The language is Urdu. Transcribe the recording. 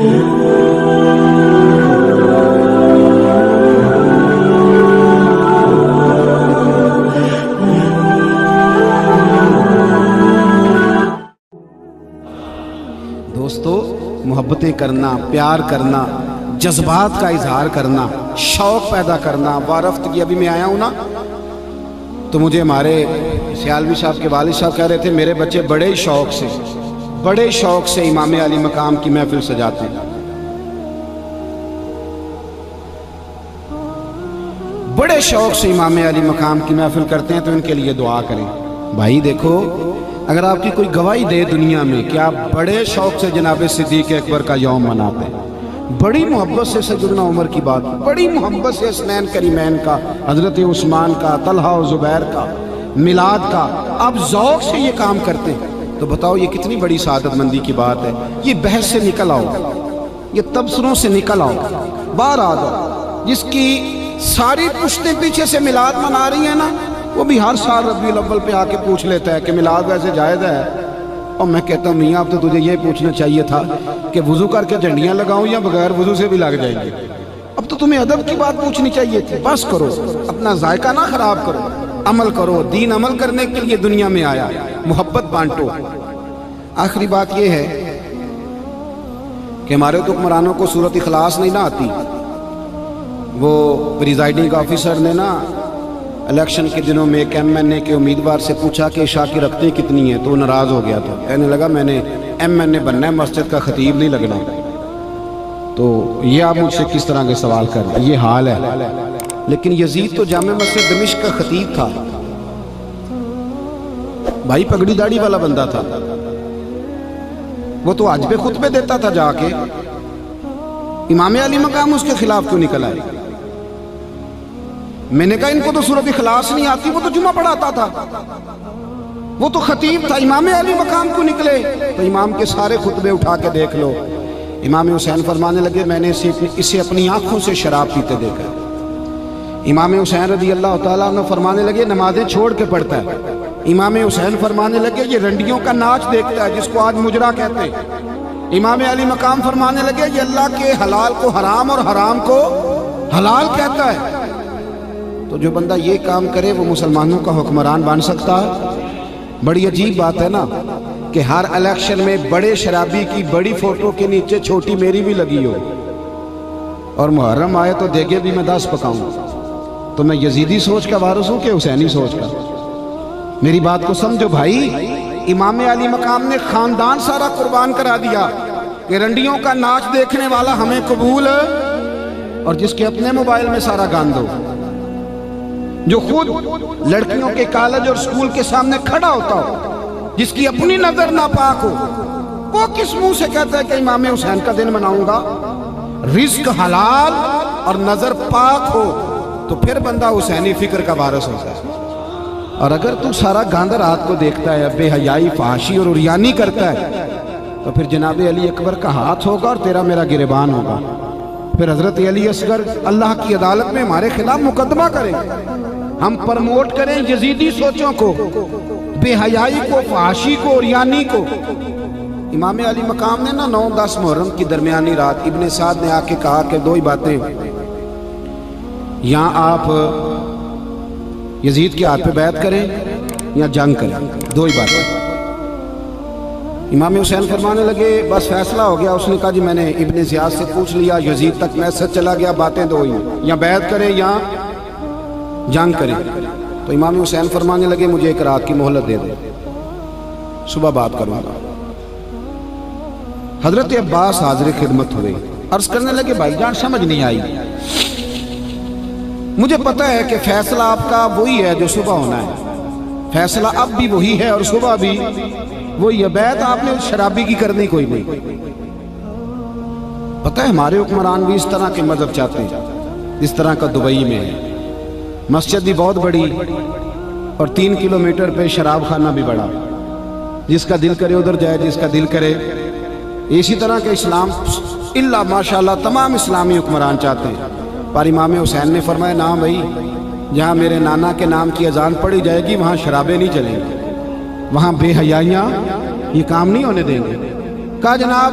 دوستو، محبتیں کرنا، پیار کرنا، جذبات کا اظہار کرنا، شوق پیدا کرنا، وارفتگی. ابھی میں آیا ہوں نا تو مجھے ہمارے سیالوی صاحب کے والد صاحب کہہ رہے تھے میرے بچے بڑے شوق سے امام علی مقام کی محفل سجاتے ہیں. بڑے شوق سے امام علی مقام کی محفل کرتے ہیں تو ان کے لیے دعا کریں. بھائی دیکھو، اگر آپ کی کوئی گواہی دے دنیا میں کہ آپ بڑے شوق سے جناب صدیق اکبر کا یوم مناتے ہیں، بڑی محبت سے سیدنا عمر کی بات، بڑی محبت سے حسنین کریمین کا، حضرت عثمان کا، طلحہ و زبیر کا، میلاد کا، آپ ذوق سے یہ کام کرتے ہیں تو بتاؤ یہ کتنی بڑی سعادت مندی کی بات ہے. یہ بحث سے نکل آؤ، یہ تبصروں سے نکل آؤ، باہر آ جاؤ. جس کی ساری پشتیں پیچھے سے میلاد منا رہی ہیں نا، وہ بھی ہر سال ربیع الاول پہ آ کے پوچھ لیتا ہے کہ میلاد ویسے جائز ہے. اور میں کہتا ہوں میاں اب تو تجھے یہ پوچھنا چاہیے تھا کہ وضو کر کے جھنڈیاں لگاؤں یا بغیر وضو سے بھی لگ جائیں گے. اب تو تمہیں ادب کی بات پوچھنی چاہیے تھی. بس کرو، اپنا ذائقہ نہ خراب کرو، عمل کرو. دین عمل کرنے کے لیے دنیا میں آیا، محبت بانٹو. آخری بات یہ ہے کہ ہمارے حکمرانوں کو سورۃ اخلاص نہیں نہ آتی. وہ پریزائڈنگ آفیسر نے نا الیکشن کے دنوں میں ایک ایم این اے کے امیدوار سے پوچھا کہ عشاء کی رکعتیں کتنی ہیں، تو وہ ناراض ہو گیا تھا. کہنے لگا میں نے ایم این اے بننا ہے، مسجد کا خطیب نہیں لگنا. تو یہ آپ مجھ سے کس طرح کے سوال کر رہے ہیں؟ یہ حال ہے. لیکن یزید تو جامع مسجد دمشق کا خطیب تھا بھائی، پگڑی داڑھی والا بندہ تھا. وہ تو حج پہ خطبے دیتا تھا جا کے. امام علی مقام اس کے خلاف کیوں نکل آئے؟ میں نے کہا ان کو تو سورۃ اخلاص نہیں آتی، وہ تو جمعہ پڑھاتا تھا، وہ تو خطیب تھا. امام علی مقام کیوں نکلے؟ تو امام کے سارے خطبے اٹھا کے دیکھ لو. امام حسین فرمانے لگے میں نے اسے اپنی آنکھوں سے شراب پیتے دیکھا. امام حسین رضی اللہ تعالیٰ عنہ فرمانے لگے نمازیں چھوڑ کے پڑھتا ہے. امام حسین فرمانے لگے یہ رنڈیوں کا ناچ دیکھتا ہے جس کو آج مجرا کہتے ہیں. امام علی مقام فرمانے لگے یہ اللہ کے حلال کو حرام اور حرام کو حلال کہتا ہے. تو جو بندہ یہ کام کرے وہ مسلمانوں کا حکمران بن سکتا ہے؟ بڑی عجیب بات ہے نا کہ ہر الیکشن میں بڑے شرابی کی بڑی فوٹو کے نیچے چھوٹی میری بھی لگی ہو، اور محرم آئے تو دیگے بھی میں 10 پکاؤں. تو میں یزیدی سوچ کا وارث ہوں کہ حسینی سوچ کا؟ میری بات کو سمجھو بھائی. امام علی مقام نے خاندان سارا قربان کرا دیا کہ رنڈیوں کا ناچ دیکھنے والا ہمیں قبول ہے، اور جس کے اپنے موبائل میں سارا گاند ہو، جو خود لڑکیوں کے کالج اور سکول کے سامنے کھڑا ہوتا ہو، جس کی اپنی نظر ناپاک ہو، وہ کس منہ سے کہتا ہے کہ امام حسین کا دن مناؤں گا؟ رزق حلال اور نظر پاک ہو تو پھر بندہ حسینی فکر کا وارث ہوتا ہے. اور اگر تو سارا گاندھ رات کو دیکھتا ہے، بے حیائی، فحاشی اور عریانی کرتا ہے، تو پھر جناب علی اکبر کا ہاتھ ہوگا اور تیرا میرا گریبان ہوگا. پھر حضرت علی اصغر اللہ کی عدالت میں ہمارے خلاف مقدمہ کریں. ہم پرموٹ کریں یزیدی سوچوں کو، بے حیائی کو، فحاشی کو، عریانی کو. امام علی مقام نے نا 9-10 محرم کی درمیانی رات ابن سعد نے آ کے کہا کہ 2 ہی باتیں، یا آپ یزید کے ہاتھ پہ بیعت کریں یا جنگ کریں، 2 ہی باتیں. امام حسین فرمانے لگے بس فیصلہ ہو گیا. اس نے کہا جی میں نے ابن زیاد سے پوچھ لیا، یزید تک میسج چلا گیا، باتیں 2 ہی ہیں، یا بیعت کریں یا جنگ کریں. تو امام حسین فرمانے لگے مجھے 1 رات کی مہلت دے دے، صبح بات کروں گا. حضرت عباس حاضر خدمت ہوئے، عرض کرنے لگے بھائی جان سمجھ نہیں آئی. مجھے پتہ ہے کہ فیصلہ آپ کا وہی ہے جو صبح ہونا ہے، فیصلہ اب بھی وہی ہے اور صبح بھی وہی ہے. بیعت آپ نے شرابی کی کرنی کوئی نہیں. پتہ ہے ہمارے حکمران بھی اس طرح کے مذہب چاہتے ہیں اس طرح کا دبئی میں ہے. مسجد بھی بہت بڑی اور 3 کلومیٹر پہ شراب خانہ بھی بڑا، جس کا دل کرے ادھر جائے، جس کا دل کرے. اسی طرح کے اسلام اللہ ماشاءاللہ تمام اسلامی حکمران چاہتے ہیں. پر امام حسین نے فرمایا نہ بھائی، جہاں میرے نانا کے نام کی اذان پڑھی جائے گی وہاں شرابیں نہیں چلیں گی، وہاں بے حیائیاں یہ کام نہیں ہونے دیں گے. کہا جناب